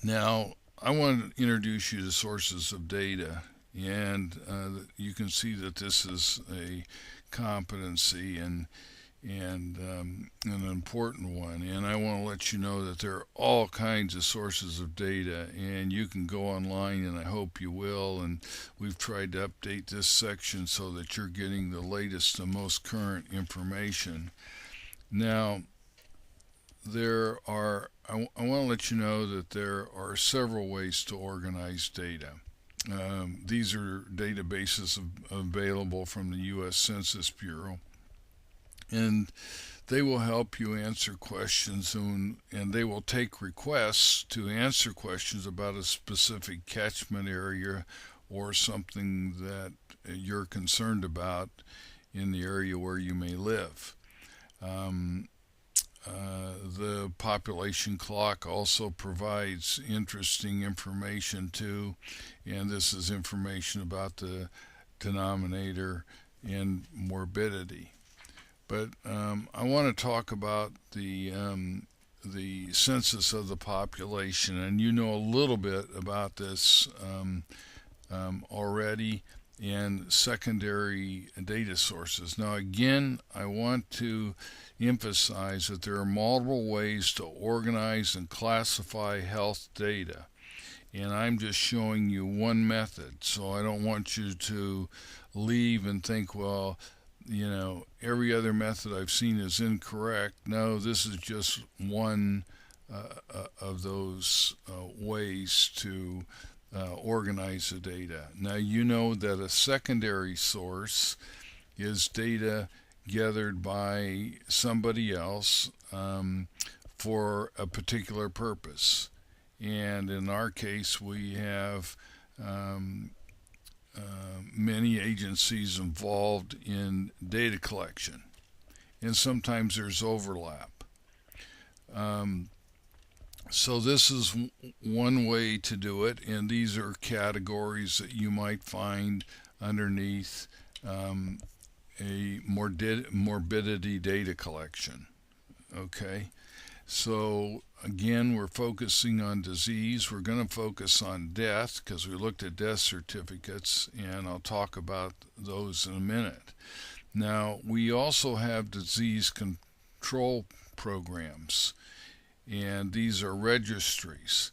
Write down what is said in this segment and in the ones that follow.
Now, I want to introduce you to sources of data, and you can see that this is a competency and an important one. And I want to let you know that there are all kinds of sources of data, and you can go online, and I hope you will. And we've tried to update this section so that you're getting the latest and most current information. Now, I want to let you know that there are several ways to organize data. These are databases available from the U.S. Census Bureau, and they will help you answer questions, and they will take requests to answer questions about a specific catchment area or something that you're concerned about in the area where you may live. Um, the population clock also provides interesting information too, and this is information about the denominator and morbidity. But I want to talk about the census of the population, and you know a little bit about this already, and secondary data sources. Now, again, I want to emphasize that there are multiple ways to organize and classify health data, and I'm just showing you one method. So I don't want you to leave and think, well, every other method I've seen is incorrect. No, this is just one of those ways to organize the data. Now, you know that a secondary source is data gathered by somebody else for a particular purpose. And in our case, we have many agencies involved in data collection, and sometimes there's overlap. Um, so this is one way to do it, and these are categories that you might find underneath a morbidity data collection. Okay, so again, we're focusing on disease. We're going to focus on death because we looked at death certificates, and I'll talk about those in a minute. Now, we also have disease control programs, and these are registries.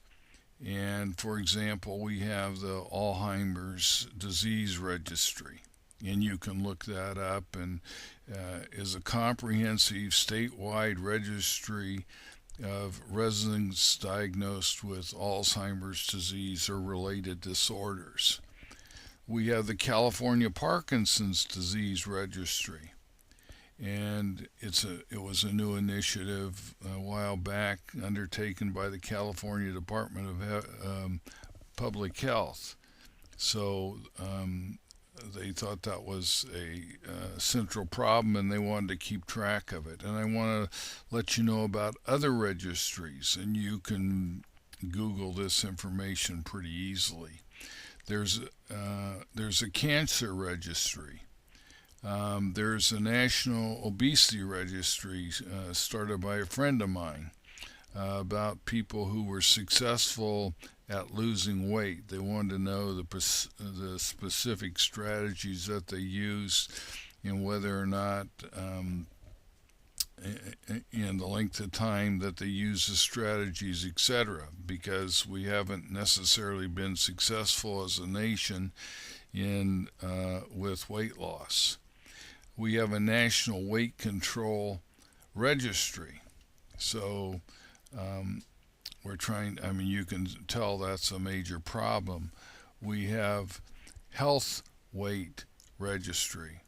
And for example, we have the Alzheimer's disease registry, and you can look that up, and is a comprehensive statewide registry of residents diagnosed with Alzheimer's disease or related disorders. We have the California Parkinson's Disease Registry, and it was a new initiative a while back undertaken by the California Department of Public Health. So they thought that was a central problem, and they wanted to keep track of it. And I want to let you know about other registries, and you can Google this information pretty easily. There's a cancer registry. There's a national obesity registry started by a friend of mine about people who were successful at losing weight. They wanted to know the specific strategies that they used and whether or not, and the length of time that they use the strategies, etc. Because we haven't necessarily been successful as a nation in with weight loss. We have a national weight control registry. So we're trying, I mean, you can tell that's a major problem. We have health weight registry,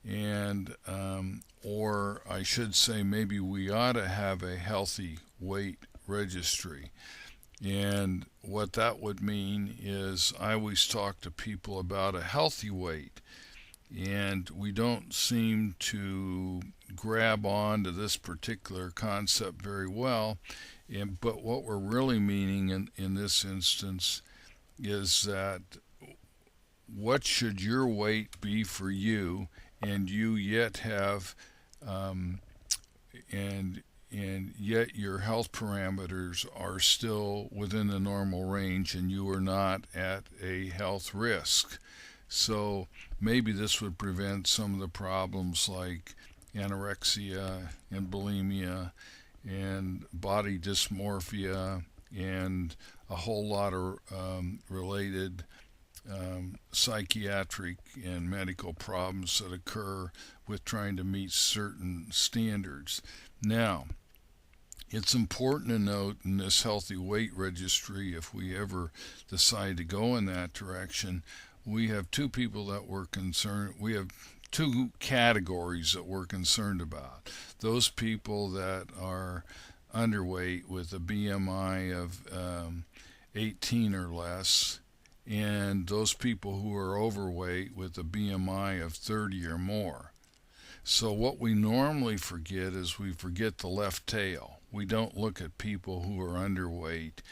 and or I should say, maybe we ought to have a healthy weight registry. And what that would mean is I always talk to people about a healthy weight, and we don't seem to grab on to this particular concept very well. But what we're really meaning in this instance is that what should your weight be for you, and you yet have, and and yet your health parameters are still within the normal range and you are not at a health risk. So maybe this would prevent some of the problems like anorexia and bulimia and body dysmorphia and a whole lot of related psychiatric and medical problems that occur with trying to meet certain standards. Now, it's important to note in this healthy weight registry, if we ever decide to go in that direction, we have two people that we're concerned, we have two categories that we're concerned about. Those people that are underweight with a BMI of 18 or less, and those people who are overweight with a BMI of 30 or more. So what we normally forget is we forget the left tail. We don't look at people who are underweight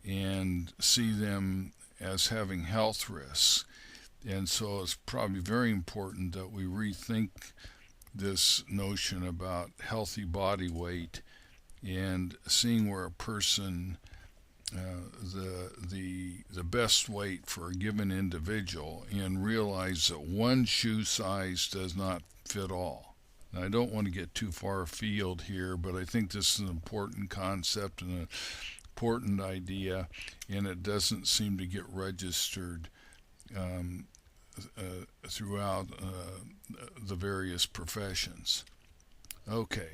and see them as having health risks. And so it's probably very important that we rethink this notion about healthy body weight and seeing where a person the best weight for a given individual, and realize that one shoe size does not fit all. Now, I don't want to get too far afield here, but I think this is an important concept and an important idea, and it doesn't seem to get registered throughout the various professions. Okay.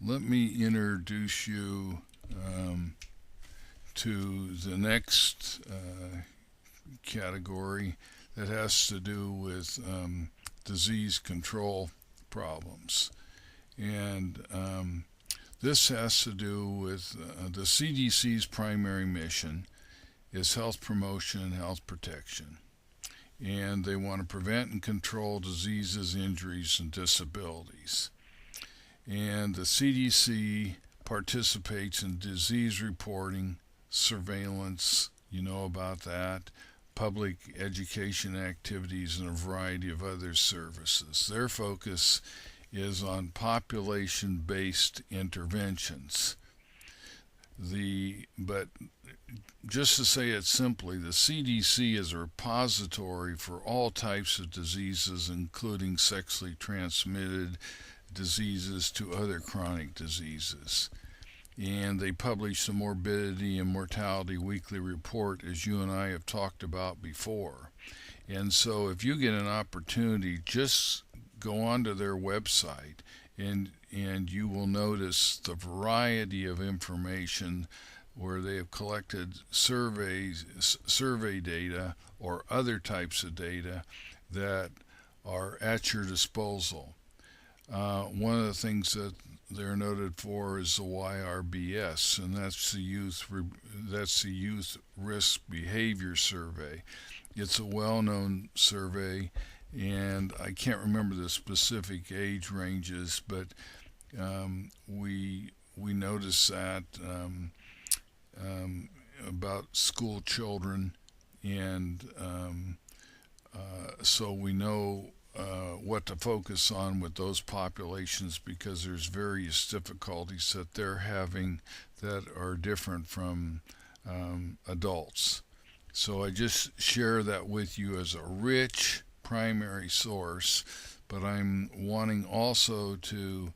Let me introduce you to the next category that has to do with disease control problems. And this has to do with the CDC's primary mission is health promotion and health protection. And they want to prevent and control diseases, injuries, and disabilities. And the CDC participates in disease reporting, surveillance, you know about that, public education activities, and a variety of other services. Their focus is on population-based interventions. But just to say it simply, the CDC is a repository for all types of diseases, including sexually transmitted diseases to other chronic diseases. And they publish the morbidity and mortality weekly report, as you and I have talked about before. And so if you get an opportunity, just go onto their website and you will notice the variety of information where they have collected survey data or other types of data that are at your disposal. One of the things that they're noted for is the YRBS, and that's the Youth Risk Behavior Survey. It's a well-known survey, and I can't remember the specific age ranges, but we noticed that about school children, and so we know what to focus on with those populations, because there's various difficulties that they're having that are different from adults. So I just share that with you as a rich primary source, but I'm wanting also to,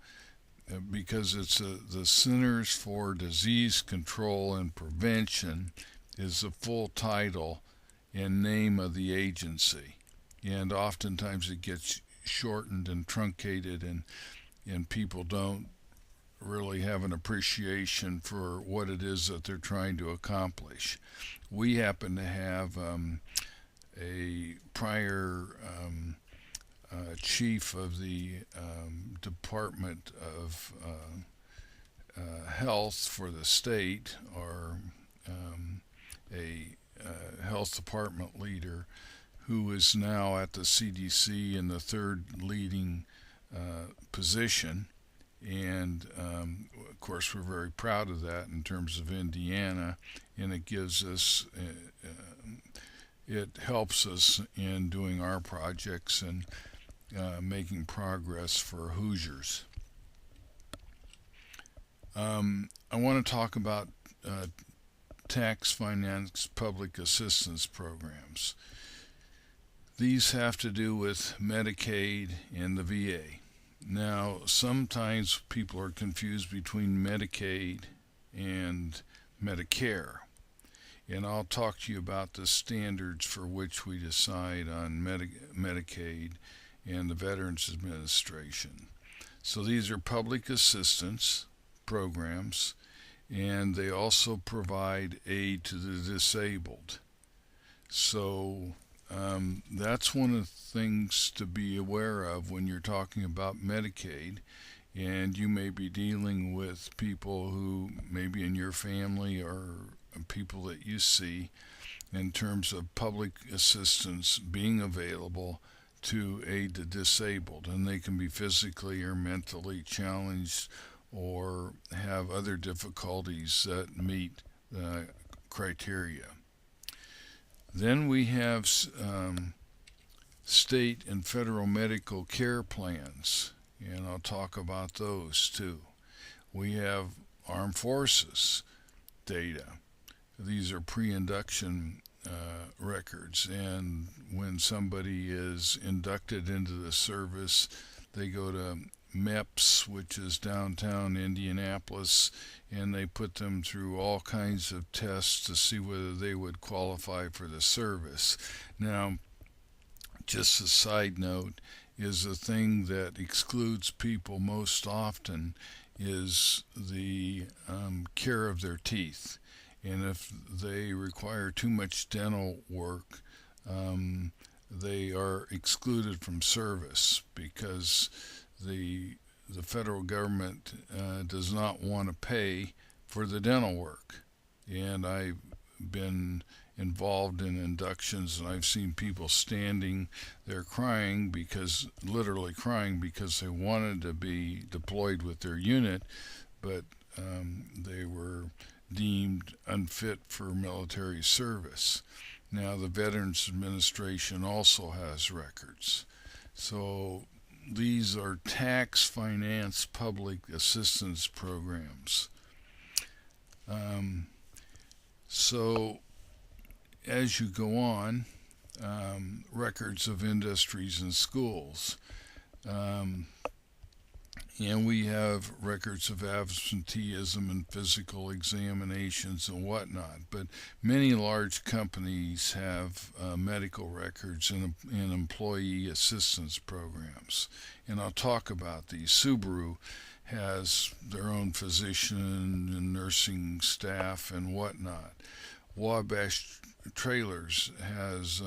because it's the Centers for Disease Control and Prevention is the full title and name of the agency. And oftentimes it gets shortened and truncated, and people don't really have an appreciation for what it is that they're trying to accomplish. We happen to have a prior chief of the Department of Health for the state, or a health department leader, who is now at the CDC in the third leading position. And of course, we're very proud of that in terms of Indiana, and it gives us, it helps us in doing our projects and making progress for Hoosiers. I want to talk about tax finance public assistance programs. These have to do with Medicaid and the VA. Now, sometimes people are confused between Medicaid and Medicare, and I'll talk to you about the standards for which we decide on Medicaid and the Veterans Administration. So these are public assistance programs, and they also provide aid to the disabled. So that's one of the things to be aware of when you're talking about Medicaid, and you may be dealing with people who maybe in your family or people that you see in terms of public assistance being available to aid the disabled, and they can be physically or mentally challenged or have other difficulties that meet criteria. Then we have state and federal medical care plans, and I'll talk about those too. We have armed forces data. These are pre-induction records, and when somebody is inducted into the service, they go to MEPS, which is downtown Indianapolis, and they put them through all kinds of tests to see whether they would qualify for the service. Now, just a side note, is the thing that excludes people most often is the care of their teeth. And if they require too much dental work, they are excluded from service because the federal government does not want to pay for the dental work. And I've been involved in inductions, and I've seen people standing there crying, literally crying, because they wanted to be deployed with their unit, but they were deemed unfit for military service. Now, the Veterans Administration also has records. So these are tax finance public assistance programs. So as you go on, records of industries and schools. And we have records of absenteeism and physical examinations and whatnot. But many large companies have medical records and employee assistance programs. And I'll talk about these. Subaru has their own physician and nursing staff and whatnot. Wabash Trailers has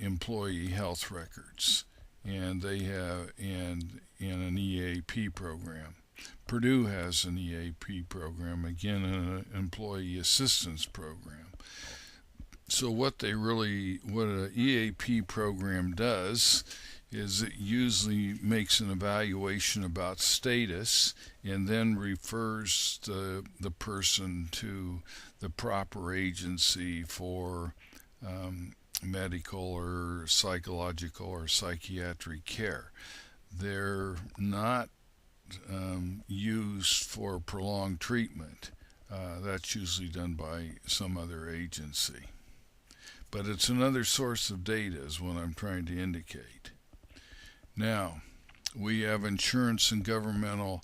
employee health records, and they have an EAP program. Purdue has an EAP program, again an employee assistance program. So what an EAP program does is it usually makes an evaluation about status and then refers the person to the proper agency for medical or psychological or psychiatric care. They're not used for prolonged treatment. That's usually done by some other agency. But it's another source of data is what I'm trying to indicate. Now, we have insurance and governmental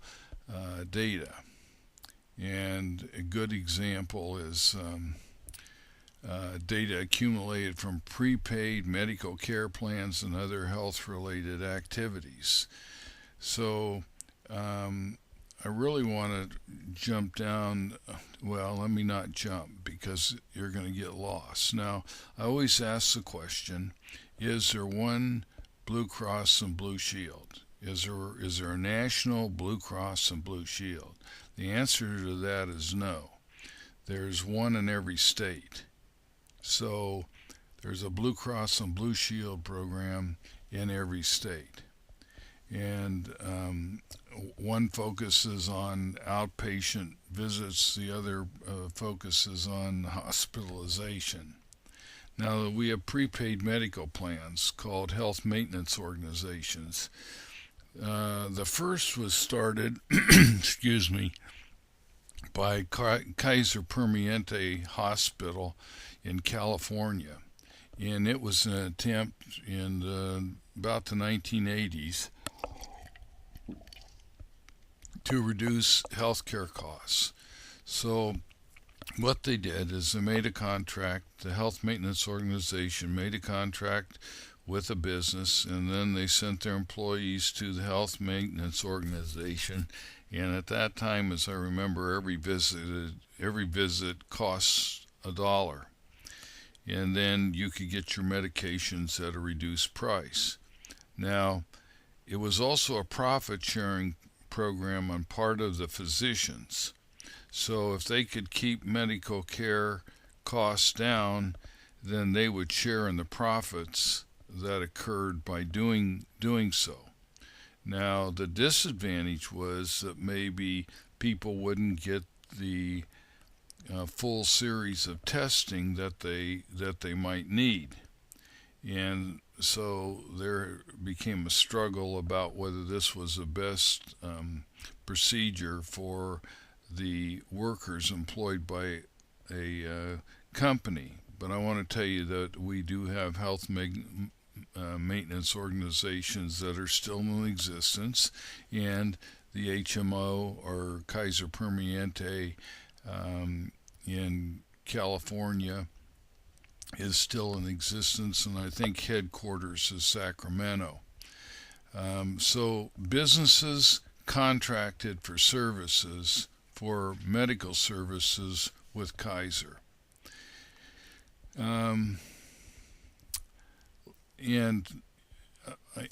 data. And a good example is data accumulated from prepaid medical care plans and other health-related activities. So I really want to jump down. Well, let me not jump because you're going to get lost. Now, I always ask the question, is there one Blue Cross and Blue Shield? Is there a national Blue Cross and Blue Shield? The answer to that is no. There's one in every state. So there's a Blue Cross and Blue Shield program in every state. And one focuses on outpatient visits, the other focuses on hospitalization. Now, we have prepaid medical plans called health maintenance organizations. The first was started, excuse me, by Kaiser Permanente Hospital in California, and it was an attempt in about the 1980s to reduce healthcare costs. So what they did is they made a contract. The health maintenance organization made a contract with a business, and then they sent their employees to the health maintenance organization. And at that time, as I remember, every visit costs $1, and then you could get your medications at a reduced price. Now, it was also a profit sharing program on part of the physicians. So if they could keep medical care costs down, then they would share in the profits that occurred by doing so. Now the disadvantage was that maybe people wouldn't get the full series of testing that they might need, and so there became a struggle about whether this was the best procedure for the workers employed by a company. But I want to tell you that we do have maintenance organizations that are still in existence, and the HMO or Kaiser Permanente in California is still in existence, and I think headquarters is Sacramento. So businesses contracted for services, for medical services with Kaiser. Um, and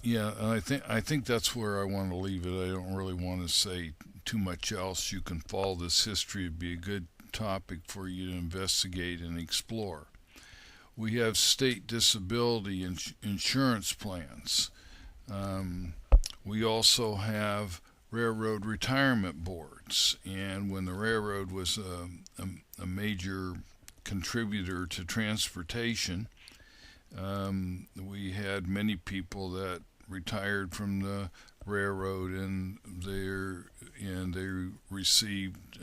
yeah, I think that's where I want to leave it. I don't really want to say too much else. You can follow this history; it'd be a good topic for you to investigate and explore. We have state disability insurance plans. Um, we also have railroad retirement boards, and when the railroad was a major contributor to transportation, we had many people that retired from the railroad, and they received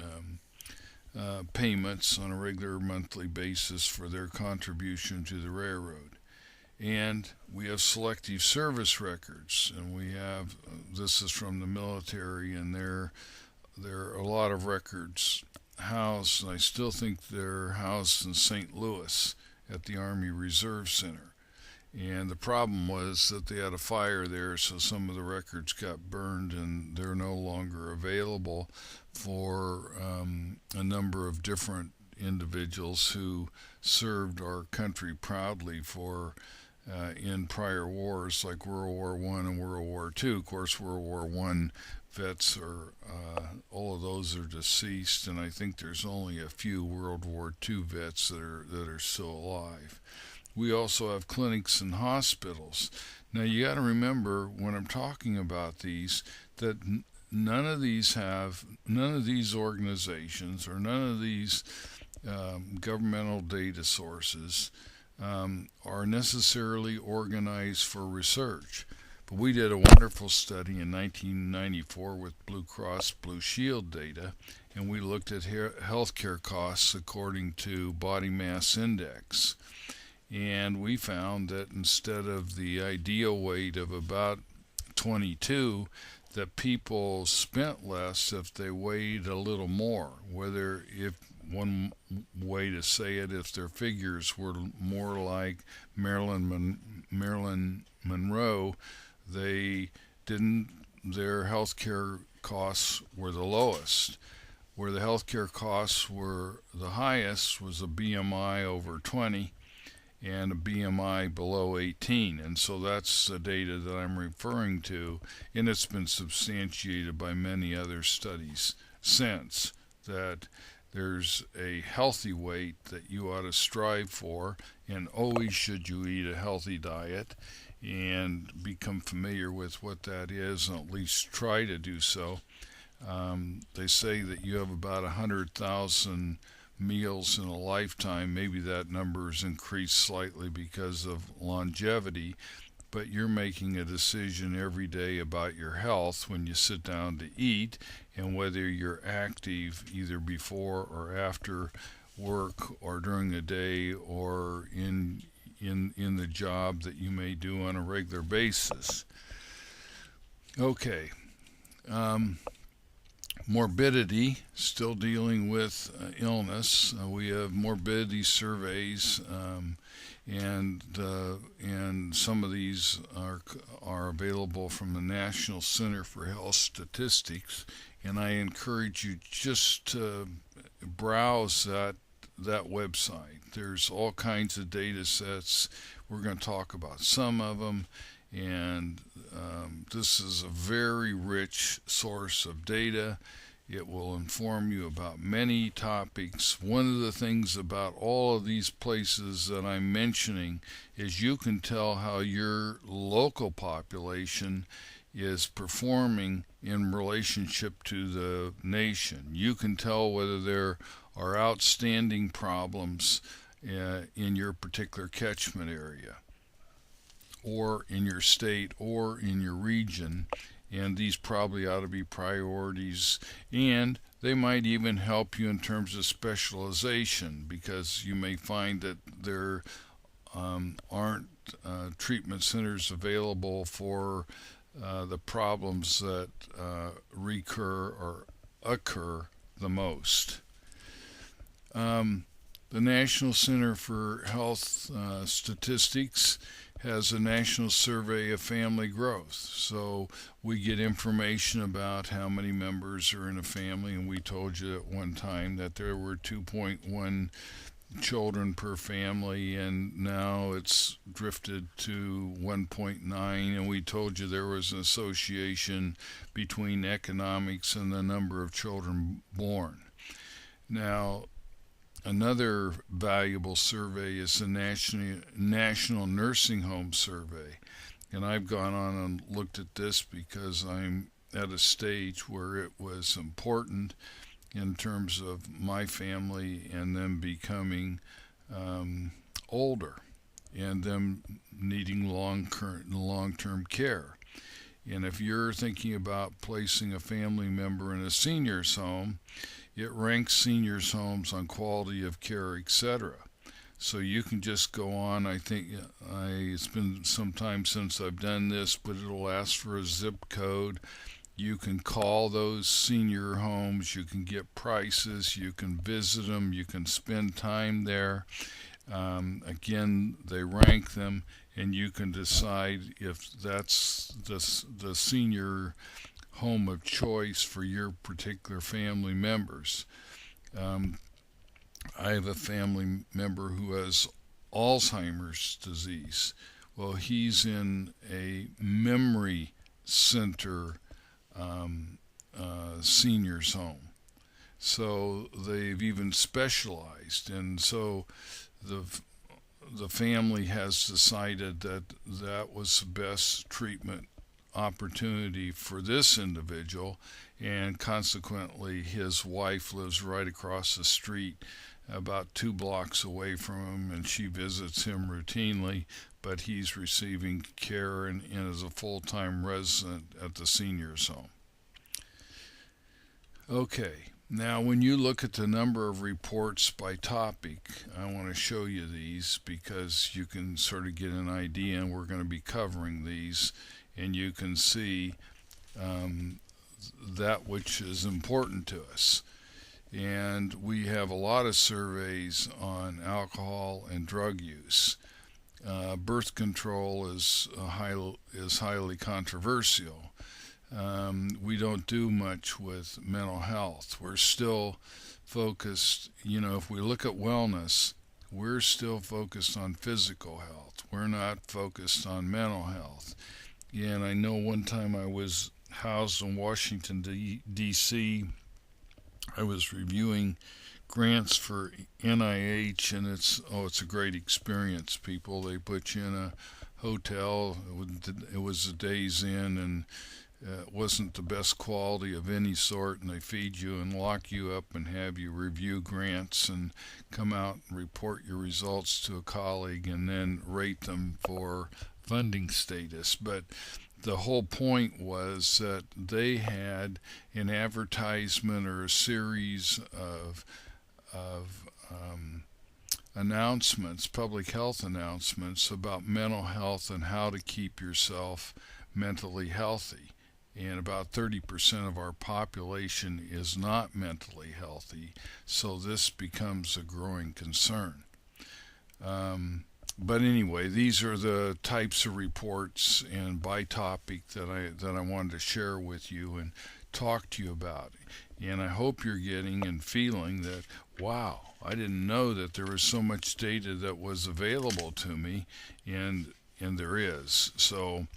payments on a regular monthly basis for their contribution to the railroad. And we have selective service records, and we have this is from the military, and there are a lot of records housed, and I still think they're housed in St. Louis at the Army Reserve Center. And the problem was that they had a fire there, so some of the records got burned, and they're no longer available for a number of different individuals who served our country proudly for in prior wars like World War I and World War II. Of course, World War I vets are all of those are deceased, and I think there's only a few World War II vets that are still alive. We also have clinics and hospitals. Now you got to remember when I'm talking about these that none of these organizations or none of these governmental data sources are necessarily organized for research. But we did a wonderful study in 1994 with Blue Cross Blue Shield data, and we looked at healthcare costs according to body mass index. And we found that instead of the ideal weight of about 22, that people spent less if they weighed a little more. Whether if one way to say it, if their figures were more like Marilyn Monroe, they didn't. Their healthcare costs were the lowest. Where the healthcare costs were the highest was a BMI over 20 and a BMI below 18. And so that's the data that I'm referring to, and it's been substantiated by many other studies since, that there's a healthy weight that you ought to strive for, and always should you eat a healthy diet and become familiar with what that is, and at least try to do so. They say that you have about 100,000 meals in a lifetime. Maybe that number has increased slightly because of longevity, but you're making a decision every day about your health when you sit down to eat and whether you're active either before or after work or during the day or in the job that you may do on a regular basis. Okay. Um, Morbidity, still dealing with illness. We have morbidity surveys, and some of these are available from the National Center for Health Statistics. And I encourage you just to browse that website. There's all kinds of data sets. We're going to talk about some of them, and this is a very rich source of data. It will inform you about many topics. One of the things about all of these places that I'm mentioning is you can tell how your local population is performing in relationship to the nation. You can tell whether there are outstanding problems in your particular catchment area, or in your state, or in your region, and these probably ought to be priorities, and they might even help you in terms of specialization, because you may find that there aren't treatment centers available for the problems that recur or occur the most. The National Center for Health Statistics has a national survey of family growth. So we get information about how many members are in a family, and we told you at one time that there were 2.1 children per family, and now it's drifted to 1.9, and we told you there was an association between economics and the number of children born. Now, another valuable survey is the National Nursing Home Survey. And I've gone on and looked at this because I'm at a stage where it was important in terms of my family and them becoming older and them needing long-term care. And if you're thinking about placing a family member in a senior's home, it ranks seniors' homes on quality of care, etc. So you can just go on. I think it's been some time since I've done this, but it'll ask for a zip code. You can call those senior homes. You can get prices. You can visit them. You can spend time there. Again, they rank them, and you can decide if that's the senior home of choice for your particular family members. I have a family member who has Alzheimer's disease. Well, he's in a memory center seniors home. So they've even specialized, and so the family has decided that that was the best treatment opportunity for this individual, and consequently his wife lives right across the street about 2 blocks away from him, and she visits him routinely, but he's receiving care and is a full-time resident at the seniors home. Okay, now when you look at the number of reports by topic, I want to show you these because you can sort of get an idea, and we're going to be covering these, and you can see that which is important to us. And we have a lot of surveys on alcohol and drug use. Birth control is highly controversial. We don't do much with mental health. We're still focused, if we look at wellness, we're still focused on physical health. We're not focused on mental health. And I know one time I was housed in Washington, D.C. I was reviewing grants for NIH, and it's a great experience, people. They put you in a hotel. It was a Days Inn, and it wasn't the best quality of any sort, and they feed you and lock you up and have you review grants and come out and report your results to a colleague and then rate them for funding status, but the whole point was that they had an advertisement or a series of announcements, public health announcements about mental health and how to keep yourself mentally healthy. And about 30% of our population is not mentally healthy, so this becomes a growing concern. But anyway, these are the types of reports and by topic that I wanted to share with you and talk to you about. And I hope you're getting and feeling that, wow, I didn't know that there was so much data that was available to me, and there is. So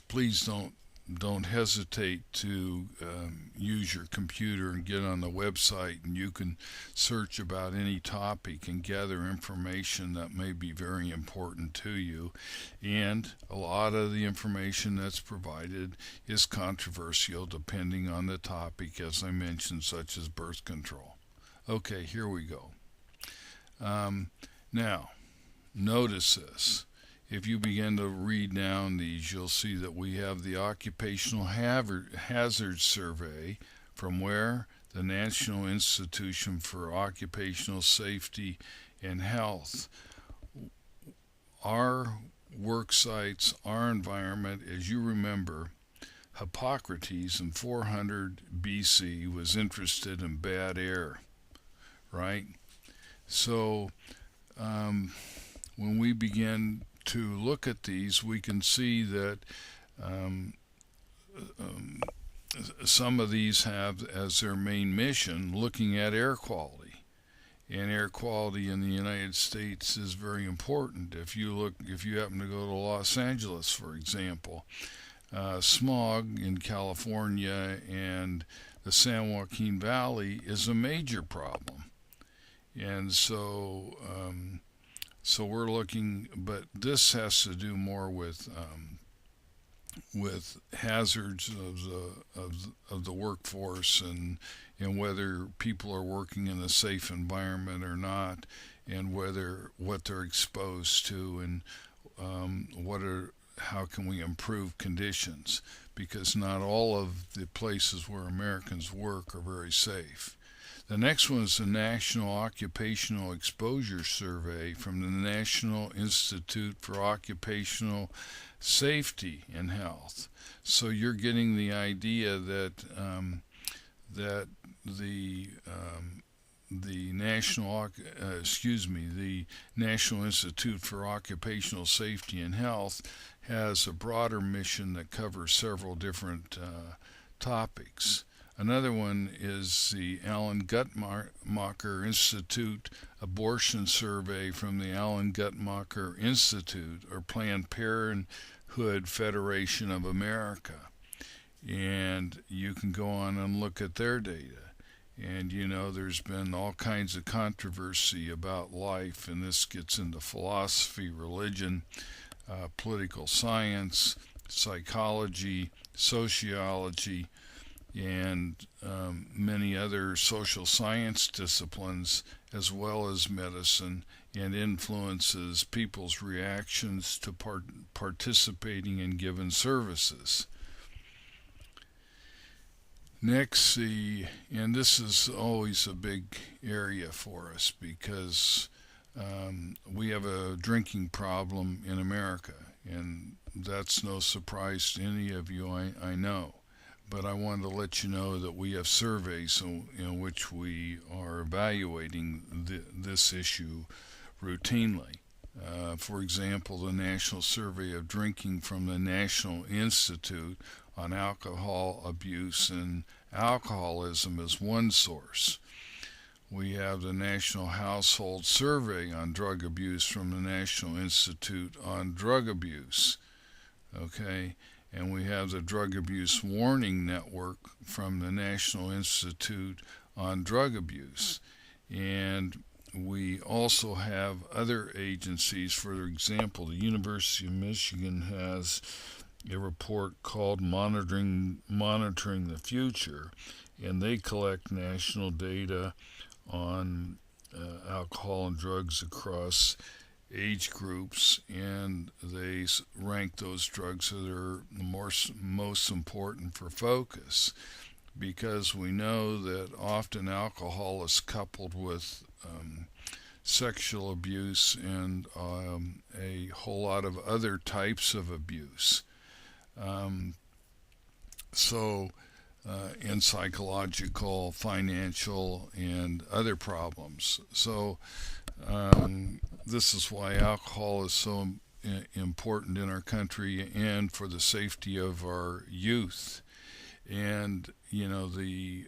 please don't hesitate to use your computer and get on the website, and you can search about any topic and gather information that may be very important to you. And a lot of the information that's provided is controversial depending on the topic, as I mentioned, such as birth control. Okay, here we go. Now, notice this. If you begin to read down these, you'll see that we have the Occupational Hazard Survey from where? The National Institution for Occupational Safety and Health. Our work sites, our environment, as you remember, Hippocrates in 400 BC was interested in bad air, right? So when we begin to look at these, we can see that some of these have as their main mission looking at air quality. And air quality in the United States is very important. If you happen to go to Los Angeles, for example, smog in California and the San Joaquin Valley is a major problem. And so we're looking, but this has to do more with hazards of the workforce and whether people are working in a safe environment or not, and what they're exposed to, and how can we improve conditions, because not all of the places where Americans work are very safe. The next one is the National Occupational Exposure Survey from the National Institute for Occupational Safety and Health. So you're getting the idea that the National Institute for Occupational Safety and Health has a broader mission that covers several different topics. Another one is the Alan Guttmacher Institute Abortion Survey from the Alan Guttmacher Institute, or Planned Parenthood Federation of America. And you can go on and look at their data. And there's been all kinds of controversy about life, and this gets into philosophy, religion, political science, psychology, sociology, and many other social science disciplines, as well as medicine, and influences people's reactions to participating in given services. Next, and this is always a big area for us because we have a drinking problem in America, and that's no surprise to any of you, I know. But I wanted to let you know that we have surveys in which we are evaluating this issue routinely. For example, the National Survey of Drinking from the National Institute on Alcohol Abuse and Alcoholism is one source. We have the National Household Survey on Drug Abuse from the National Institute on Drug Abuse. Okay? And we have the Drug Abuse Warning Network from the National Institute on Drug Abuse. And we also have other agencies. For example, the University of Michigan has a report called Monitoring the Future, and they collect national data on alcohol and drugs across age groups, and they rank those drugs that are most important for focus, because we know that often alcohol is coupled with sexual abuse and a whole lot of other types of abuse. Um, so, and psychological, financial, and other problems. So, this is why alcohol is so important in our country and for the safety of our youth. And you know, the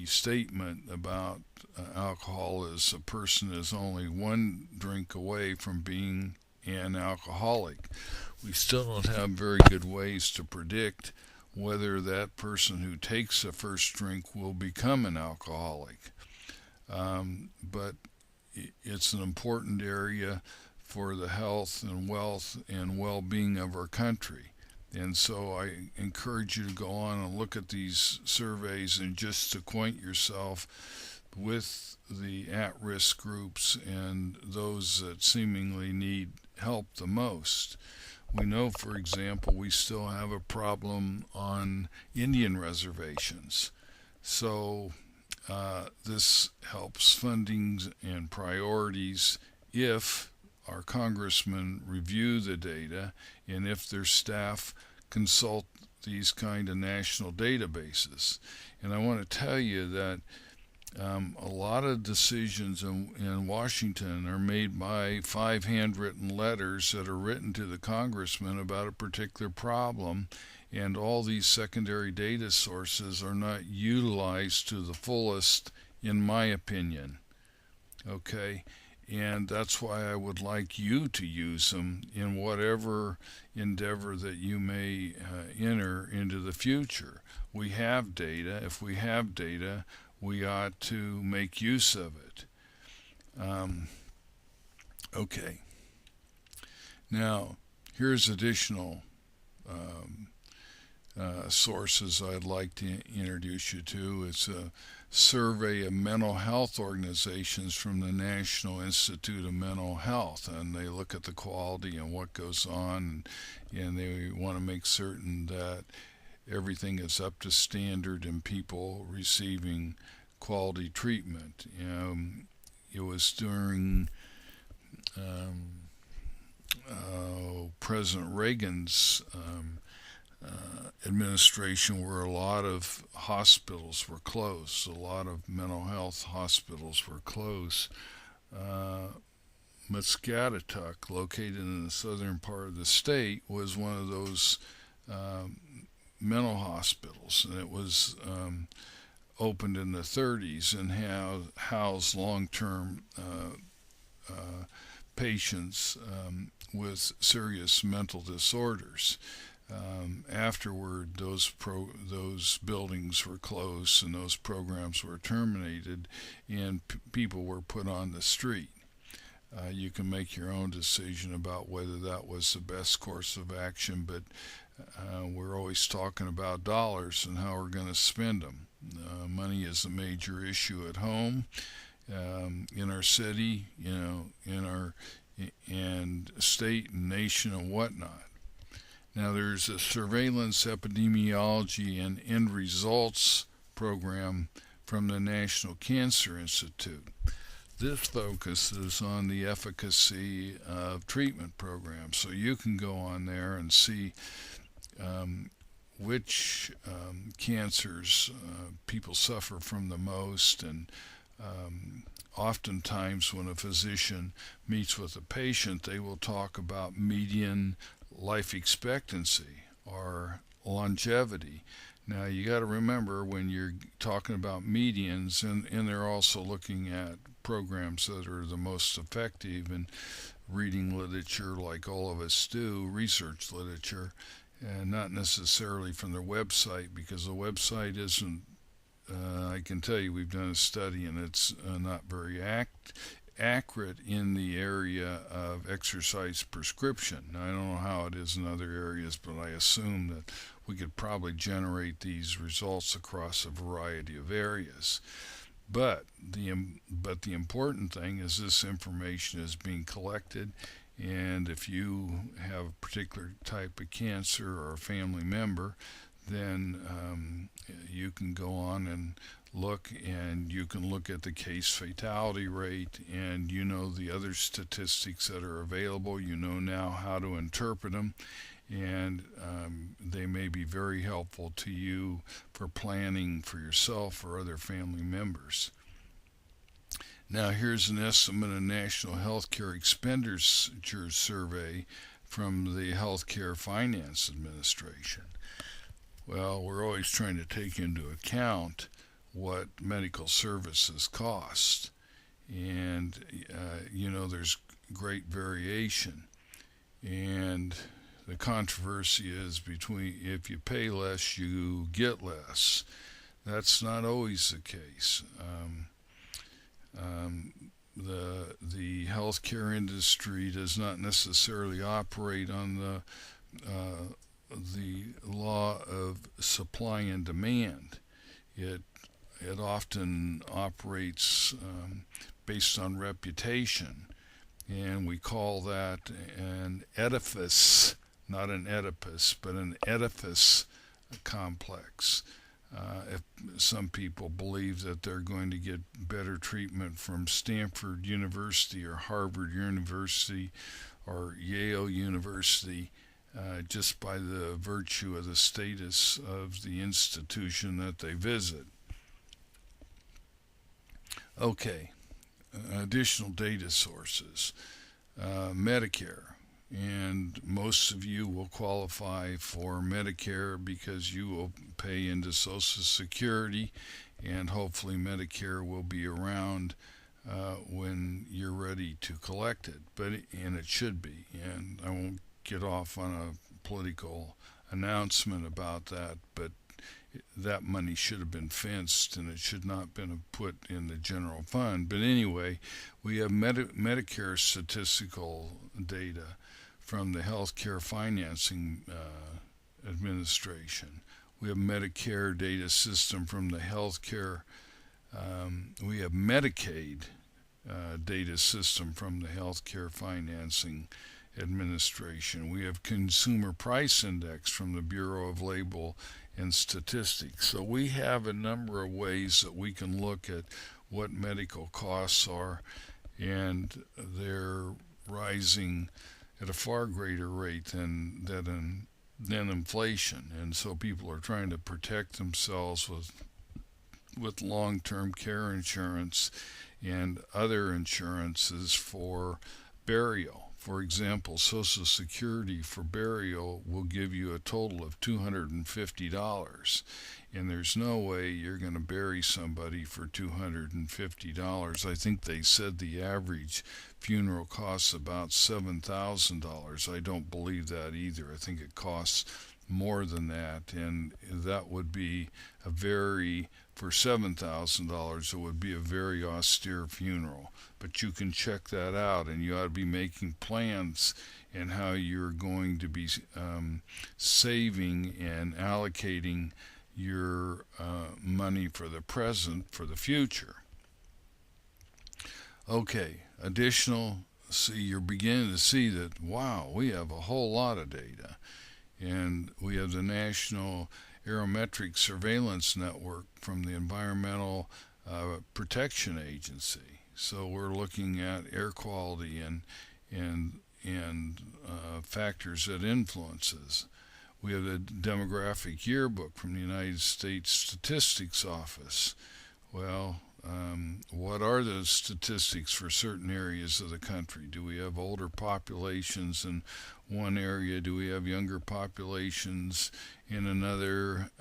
statement about alcohol is a person is only one drink away from being an alcoholic. We still don't have very good ways to predict whether that person who takes a first drink will become an alcoholic. But it's an important area for the health and wealth and well-being of our country. And so I encourage you to go on and look at these surveys and just acquaint yourself with the at-risk groups and those that seemingly need help the most. We know, for example, we still have a problem on Indian reservations. So this helps fundings and priorities if our congressmen review the data and if their staff consult these kind of national databases. And I want to tell you that a lot of decisions in Washington are made by 5 handwritten letters that are written to the congressman about a particular problem, and all these secondary data sources are not utilized to the fullest, in my opinion. Okay? And that's why I would like you to use them in whatever endeavor that you may enter into the future. We have data. If we have data, we ought to make use of it. Okay. Now, here's additional sources I'd like to introduce you to. It's a survey of mental health organizations from the National Institute of Mental Health, and they look at the quality and what goes on, and they want to make certain that everything is up to standard and people receiving quality treatment. It was during President Reagan's administration where a lot of hospitals were closed. A lot of mental health hospitals were closed. Muscatatuck, located in the southern part of the state, was one of those mental hospitals, and it was opened in the 30s and housed long-term patients with serious mental disorders. Afterward, those buildings were closed and those programs were terminated, and people were put on the street. You can make your own decision about whether that was the best course of action, but we're always talking about dollars and how we're going to spend them. Money is a major issue at home, in our city, in our and state and nation and whatnot. Now, there's a surveillance, epidemiology, and end results program from the National Cancer Institute. This focuses on the efficacy of treatment programs. So you can go on there and see which cancers people suffer from the most, and oftentimes when a physician meets with a patient, they will talk about median life expectancy or longevity. Now, you got to remember when you're talking about medians, and they're also looking at programs that are the most effective, and reading literature like all of us do, research literature, and not necessarily from their website, because the website isn't, I can tell you we've done a study and it's not very accurate in the area of exercise prescription. Now, I don't know how it is in other areas, but I assume that we could probably generate these results across a variety of areas. But the important thing is this information is being collected, and if you have a particular type of cancer or a family member, then you can go on and look, and you can look at the case fatality rate, and you know the other statistics that are available. You know now how to interpret them, and they may be very helpful to you for planning for yourself or other family members. Now, here's an estimate of National Healthcare Expenditures Survey from the Healthcare Finance Administration. Well, we're always trying to take into account what medical services cost, and there's great variation, and the controversy is between if you pay less, you get less. That's not always the case. The healthcare industry does not necessarily operate on the law of supply and demand. It often operates based on reputation, and we call that an edifice, not an Oedipus, but an edifice complex. If some people believe that they're going to get better treatment from Stanford University or Harvard University or Yale University just by the virtue of the status of the institution that they visit. Okay, additional data sources. Medicare. And most of you will qualify for Medicare because you will pay into Social Security, and hopefully Medicare will be around when you're ready to collect it. And it should be. And I won't get off on a political announcement about that, but that money should have been fenced, and it should not have been put in the general fund. But anyway, we have Medicare statistical data from the Healthcare Financing Administration. We have Medicare data system from the Healthcare. We have Medicaid data system from the Healthcare Financing Administration. We have Consumer Price Index from the Bureau of Labor and Statistics. So we have a number of ways that we can look at what medical costs are, and they're rising at a far greater rate than inflation. And so people are trying to protect themselves with long-term care insurance and other insurances for burial. For example, Social Security for burial will give you a total of $250, and there's no way you're going to bury somebody for $250. I think they said the average funeral costs about $7,000. I don't believe that either. I think it costs more than that, and that would be for $7,000, it would be a very austere funeral. But you can check that out, and you ought to be making plans and how you're going to be saving and allocating your money for the present for the future. Okay, you're beginning to see that, wow, we have a whole lot of data. And we have the National Aerometric Surveillance Network from the Environmental Protection Agency. So we're looking at air quality and factors that influences. We have the Demographic Yearbook from the United States Statistics Office. Well, what are those statistics for certain areas of the country? Do we have older populations in one area? Do we have younger populations in another?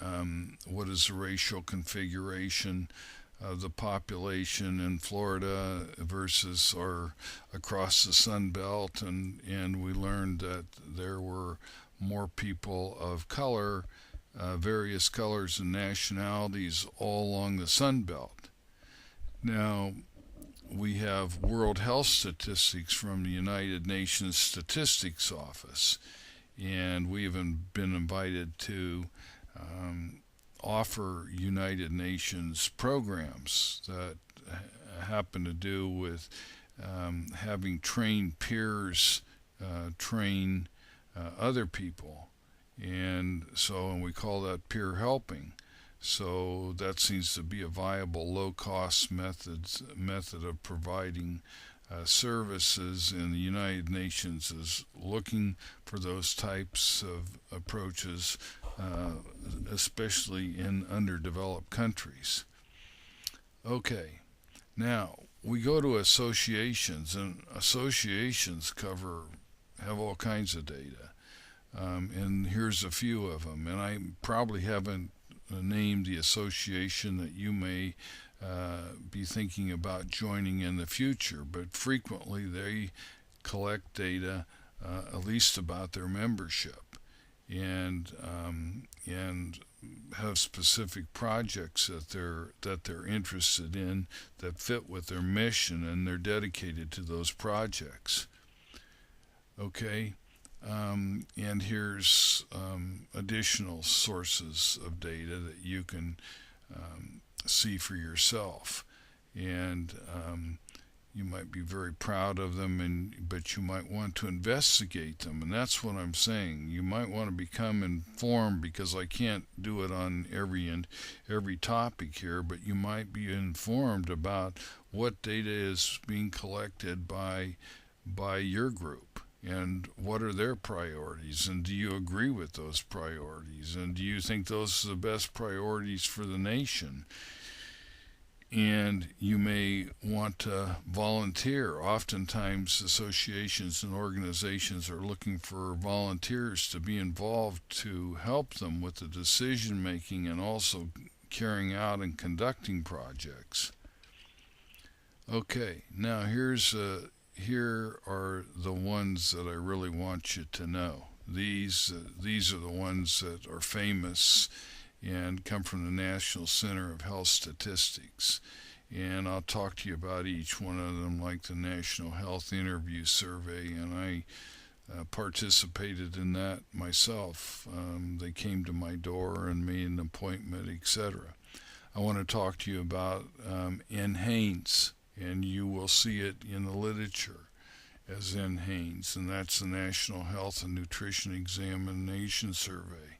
What is the racial configuration of the population in Florida versus or across the Sun Belt? And we learned that there were more people of color, various colors and nationalities all along the Sun Belt. Now, we have World Health Statistics from the United Nations Statistics Office, and we have been invited to offer United Nations programs that happen to do with having trained peers train other people. And we call that peer helping. So that seems to be a viable low-cost method of providing services, and the United Nations is looking for those types of approaches, especially in underdeveloped countries. Okay, now we go to associations, and associations have all kinds of data. And here's a few of them. And I probably haven't named the association that you may be thinking about joining in the future, but frequently they collect data, at least about their membership, and have specific projects that they're interested in that fit with their mission, and they're dedicated to those projects. Okay. And here's additional sources of data that you can see for yourself. And you might be very proud of them, but you might want to investigate them. And that's what I'm saying. You might want to become informed, because I can't do it on every topic here, but you might be informed about what data is being collected by your group. And what are their priorities? And do you agree with those priorities? And do you think those are the best priorities for the nation? And you may want to volunteer. Oftentimes, associations and organizations are looking for volunteers to be involved to help them with the decision making and also carrying out and conducting projects. Okay, now here are the ones that I really want you to know. These are the ones that are famous and come from the National Center of Health Statistics. And I'll talk to you about each one of them, like the National Health Interview Survey, and I participated in that myself. They came to my door and made an appointment, etc. I want to talk to you about NHANES, and you will see it in the literature as NHANES, and that's the National Health and Nutrition Examination Survey.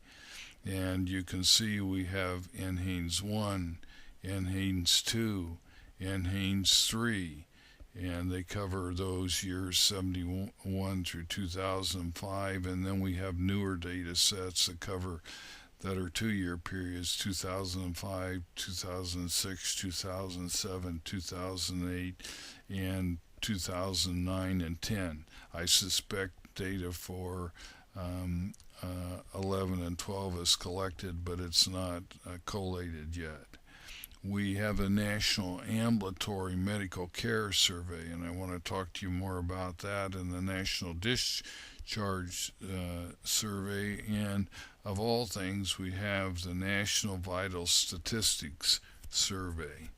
And you can see we have NHANES 1, NHANES 2, NHANES 3, and they cover those years 71 through 2005, and then we have newer data sets that are 2-year periods, 2005, 2006, 2007, 2008, and 2009 and 10. I suspect data for 11 and 12 is collected, but it's not collated yet. We have a National Ambulatory Medical Care Survey, and I want to talk to you more about that, and the National Discharge Survey, and of all things, we have the National Vital Statistics Survey.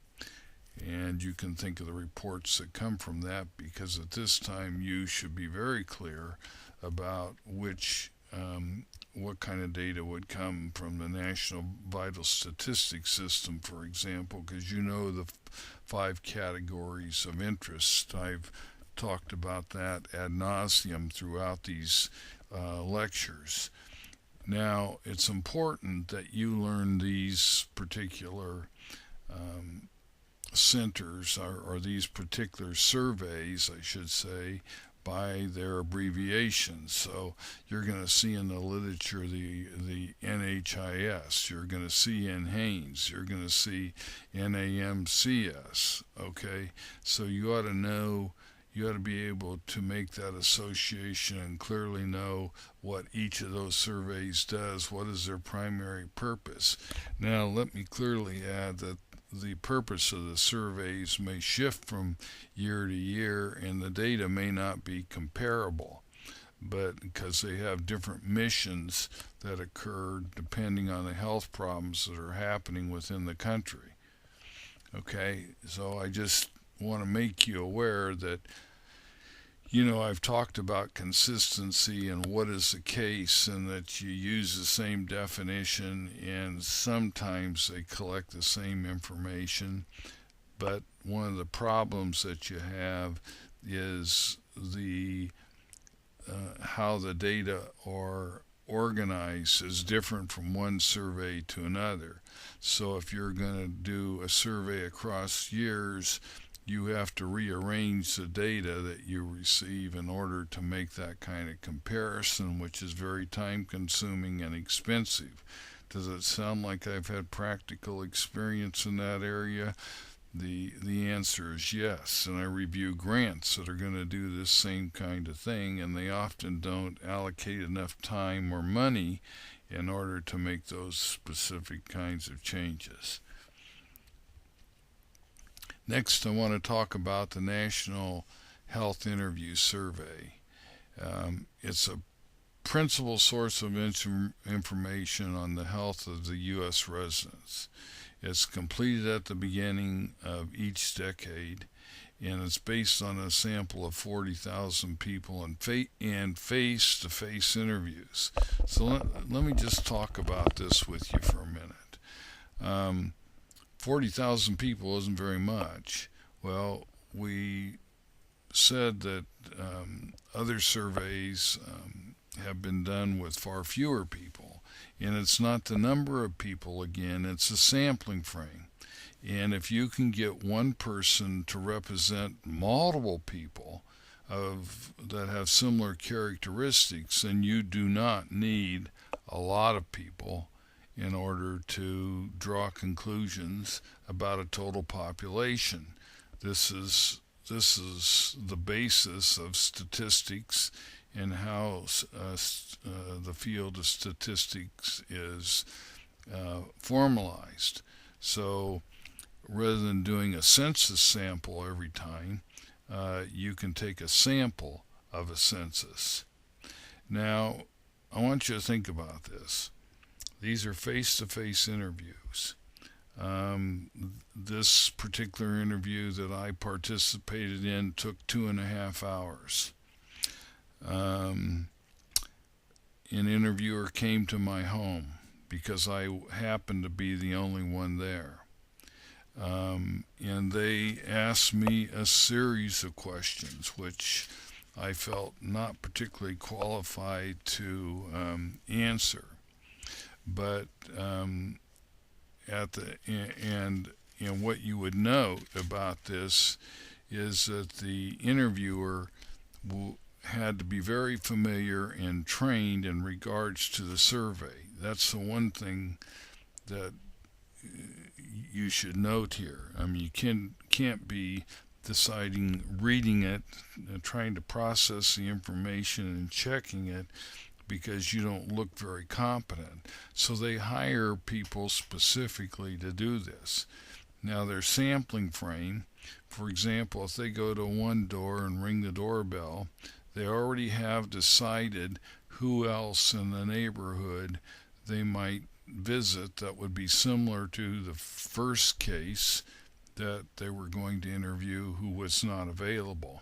And you can think of the reports that come from that, because at this time you should be very clear about what kind of data would come from the National Vital Statistics System, for example, because you know the 5 categories of interest. I've talked about that ad nauseum throughout these lectures. Now, it's important that you learn these particular centers, or these particular surveys, I should say, by their abbreviations. So you're going to see in the literature the NHIS, you're going to see NHANES, you're going to see NAMCS, okay? So you ought to know, you ought to be able to make that association and clearly know what each of those surveys does, what is their primary purpose. Now, let me clearly add that the purpose of the surveys may shift from year to year, and the data may not be comparable, but because they have different missions that occur depending on the health problems that are happening within the country. Okay, so I just want to make you aware that I've talked about consistency and what is the case, and that you use the same definition, and sometimes they collect the same information. But one of the problems that you have is the how the data are organized is different from one survey to another. So if you're going to do a survey across years, you have to rearrange the data that you receive in order to make that kind of comparison, which is very time consuming and expensive. Does it sound like I've had practical experience in that area? The answer is yes, and I review grants that are going to do this same kind of thing, and they often don't allocate enough time or money in order to make those specific kinds of changes. Next, I want to talk about the National Health Interview Survey. It's a principal source of information on the health of the U.S. residents. It's completed at the beginning of each decade, and it's based on a sample of 40,000 people in face-to-face interviews. So let me just talk about this with you for a minute. 40,000 people isn't very much. Well, we said that other surveys have been done with far fewer people. And it's not the number of people, again, it's a sampling frame. And if you can get one person to represent multiple people that have similar characteristics, then you do not need a lot of people in order to draw conclusions about a total population. This is the basis of statistics and how the field of statistics is formalized. So rather than doing a census sample every time, you can take a sample of a census. Now, I want you to think about this. These are face-to-face interviews. This particular interview that I participated in took 2.5 hours. An interviewer came to my home because I happened to be the only one there. And they asked me a series of questions which I felt not particularly qualified to answer. But what you would note about this is that the interviewer had to be very familiar and trained in regards to the survey. That's the one thing that you should note here. I mean, you can't be reading it, trying to process the information and checking it because you don't look very competent. So they hire people specifically to do this. Now, their sampling frame, for example, if they go to one door and ring the doorbell, they already have decided who else in the neighborhood they might visit that would be similar to the first case that they were going to interview who was not available.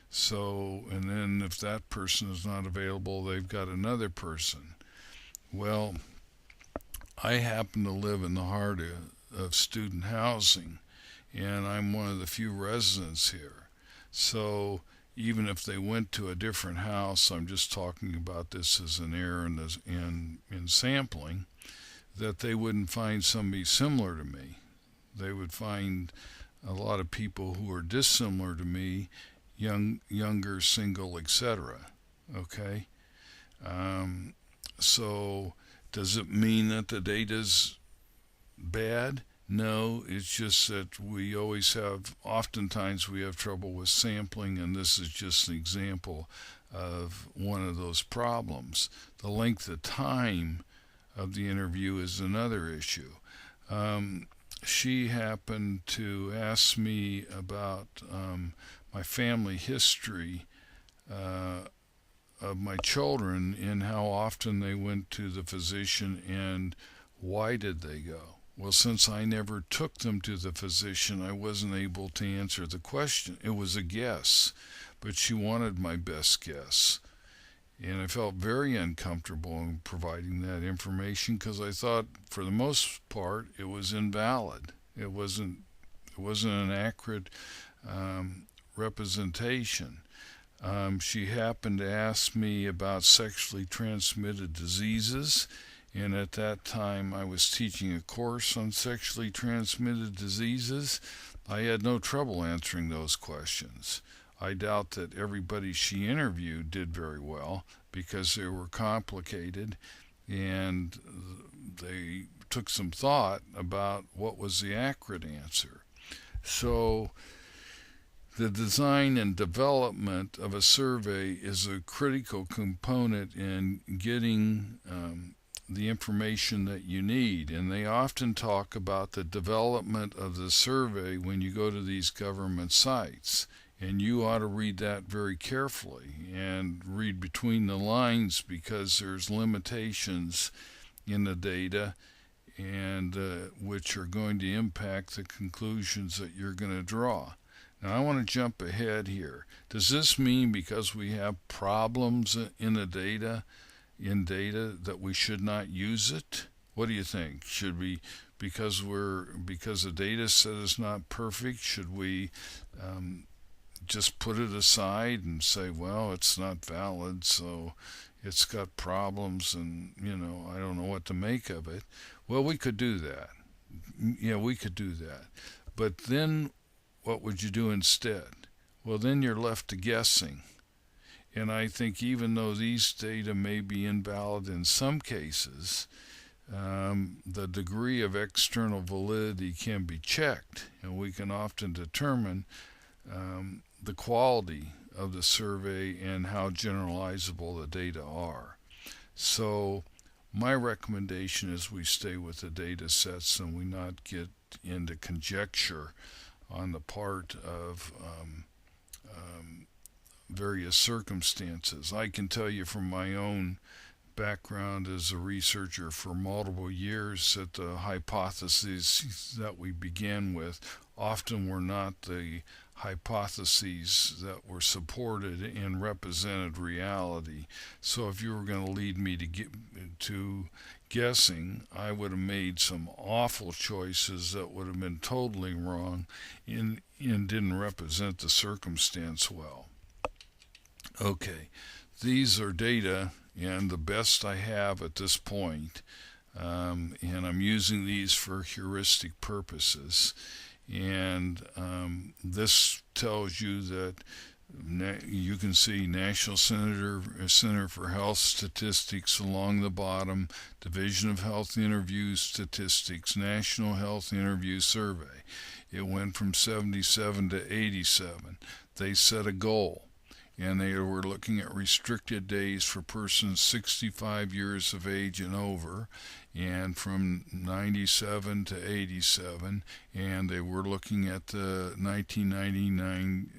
So, and then if that person is not available, they've got another person. Well, I happen to live in the heart of student housing, and I'm one of the few residents here. So even if they went to a different house, I'm just talking about this as an error in sampling, that they wouldn't find somebody similar to me. They would find a lot of people who are dissimilar to me, younger, single, etc. Okay? So does it mean that the data's bad? No, it's just that oftentimes we have trouble with sampling, and this is just an example of one of those problems. The length of time of the interview is another issue. She happened to ask me about my family history of my children and how often they went to the physician and why did they go. Well, since I never took them to the physician, I wasn't able to answer the question. It was a guess, but she wanted my best guess. And I felt very uncomfortable in providing that information because I thought, for the most part, it was invalid. It wasn't an accurate representation. She happened to ask me about sexually transmitted diseases, and at that time I was teaching a course on sexually transmitted diseases. I had no trouble answering those questions. I doubt that everybody she interviewed did very well because they were complicated and they took some thought about what was the accurate answer. So the design and development of a survey is a critical component in getting the information that you need. And they often talk about the development of the survey when you go to these government sites. And you ought to read that very carefully and read between the lines because there's limitations in the data and which are going to impact the conclusions that you're going to draw. Now I want to jump ahead here. Does this mean because we have problems in the data, that we should not use it? What do you think? Should we, because the data set is not perfect, should we just put it aside and say, well, it's not valid, so it's got problems, and I don't know what to make of it? Well, we could do that. Yeah, we could do that. But then what would you do instead? Well, then you're left to guessing. And I think even though these data may be invalid in some cases, the degree of external validity can be checked, and we can often determine the quality of the survey and how generalizable the data are. So my recommendation is we stay with the data sets and we not get into conjecture on the part of various circumstances. I can tell you from my own background as a researcher for multiple years that the hypotheses that we began with often were not the hypotheses that were supported and represented reality. So if you were going to lead me to guessing, I would have made some awful choices that would have been totally wrong and didn't represent the circumstance well. Okay, these are data and the best I have at this point, and I'm using these for heuristic purposes. And this tells you that you can see National Center for Health Statistics along the bottom, Division of Health Interview Statistics, National Health Interview Survey. It went from 77 to 87. They set a goal, and they were looking at restricted days for persons 65 years of age and over, and from 97 to 87, and they were looking at the 1999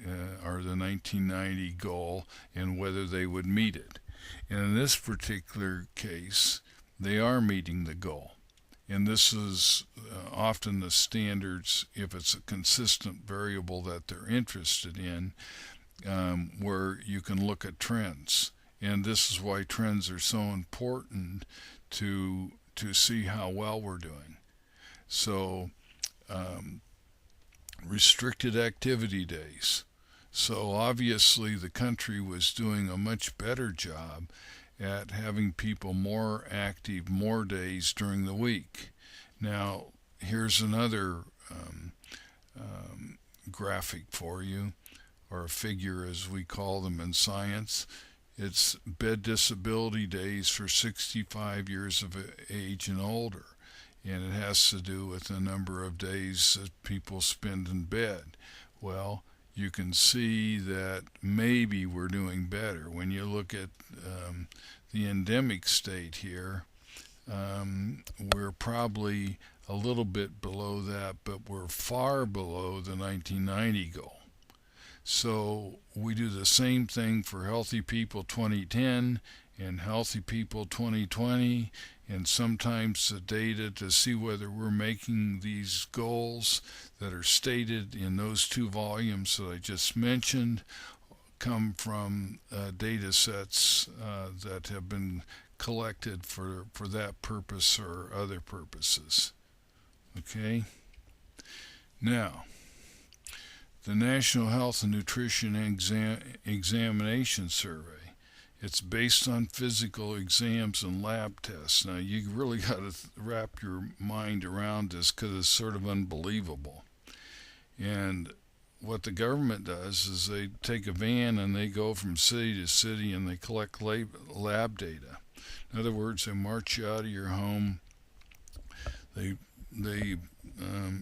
or the 1990 goal and whether they would meet it. And in this particular case, they are meeting the goal. And this is often the standards if it's a consistent variable that they're interested in, where you can look at trends. And this is why trends are so important to see how well we're doing. So restricted activity days. So obviously the country was doing a much better job at having people more active more days during the week. Now here's another graphic for you, or a figure as we call them in science. It's bed disability days for 65 years of age and older, and it has to do with the number of days that people spend in bed. Well, you can see that maybe we're doing better. When you look at the endemic state here, we're probably a little bit below that, but we're far below the 1990 goal. So we do the same thing for Healthy People 2010 and Healthy People 2020, and sometimes the data to see whether we're making these goals that are stated in those two volumes that I just mentioned come from data sets that have been collected for that purpose or other purposes. Okay? Now, the National Health and Nutrition Examination Survey. It's based on physical exams and lab tests. Now, you really got to wrap your mind around this because it's sort of unbelievable. And what the government does is they take a van and they go from city to city and they collect lab data. In other words, they march you out of your home. They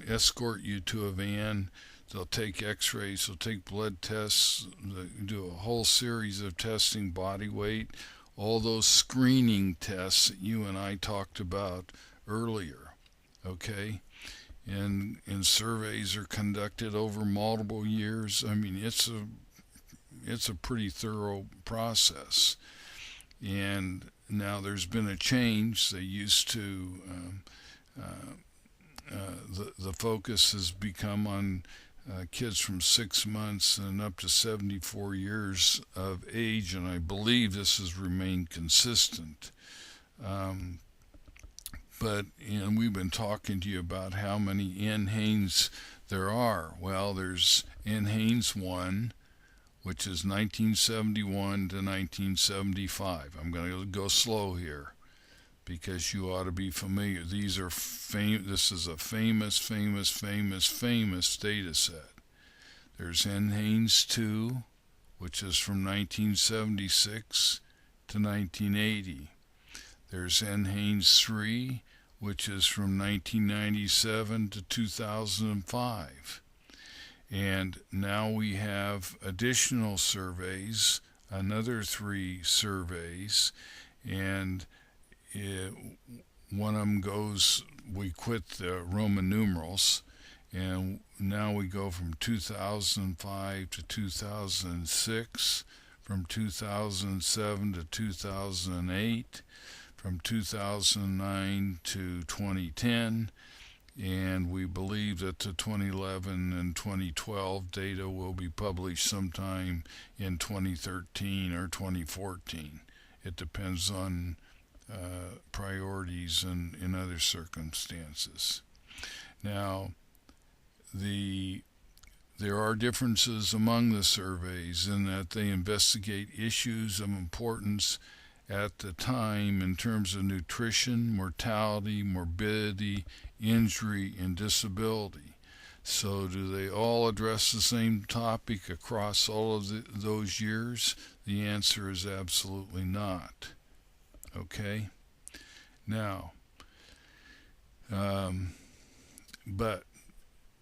escort you to a van. They'll take x-rays, they'll take blood tests, they do a whole series of testing, body weight, all those screening tests that you and I talked about earlier, okay? And surveys are conducted over multiple years. I mean, it's a pretty thorough process. And now there's been a change. They used to, the focus has become on kids from 6 months and up to 74 years of age, and I believe this has remained consistent. But we've been talking to you about how many NHANES there are. Well, there's NHANES 1, which is 1971 to 1975. I'm going to go slow here because you ought to be familiar. This is a famous data set. There's NHANES 2, which is from 1976 to 1980. There's NHANES 3, which is from 1997 to 2005. And now we have additional surveys, another 3 surveys, and one of them goes, we quit the Roman numerals, and now we go from 2005 to 2006, from 2007 to 2008, from 2009 to 2010, and we believe that the 2011 and 2012 data will be published sometime in 2013 or 2014. It depends on priorities and in other circumstances. Now, there are differences among the surveys in that they investigate issues of importance at the time in terms of nutrition, mortality, morbidity, injury, and disability. So do they all address the same topic across all of those years? The answer is absolutely not. Okay? Now, but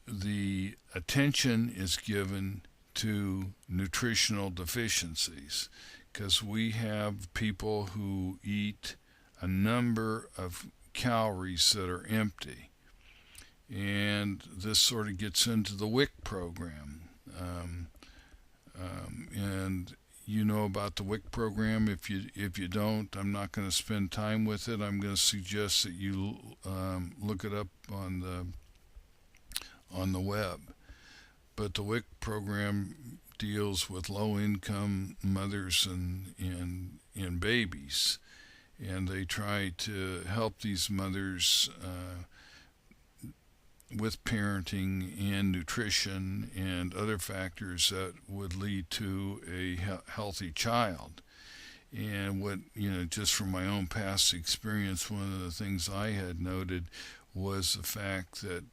the attention is given to nutritional deficiencies because we have people who eat a number of calories that are empty. And this sort of gets into the WIC program. And you know about the WIC program. If you don't, I'm not going to spend time with it. I'm going to suggest that you look it up on the web. But the WIC program deals with low-income mothers and babies, and they try to help these mothers with parenting and nutrition and other factors that would lead to a healthy child. And what, just from my own past experience, one of the things I had noted was the fact that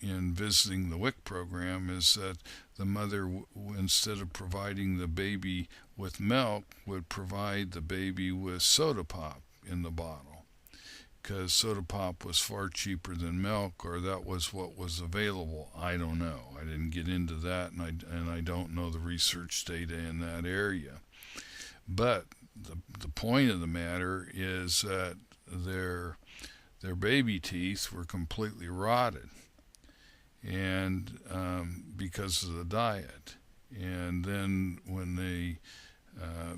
in visiting the WIC program is that the mother, instead of providing the baby with milk, would provide the baby with soda pop in the bottle, because soda pop was far cheaper than milk, or that was what was available. I don't know. I didn't get into that, and I don't know the research data in that area. But the point of the matter is that their baby teeth were completely rotted, and because of the diet. And then when they uh,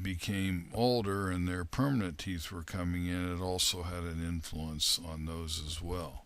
became older and their permanent teeth were coming in, it also had an influence on those as well.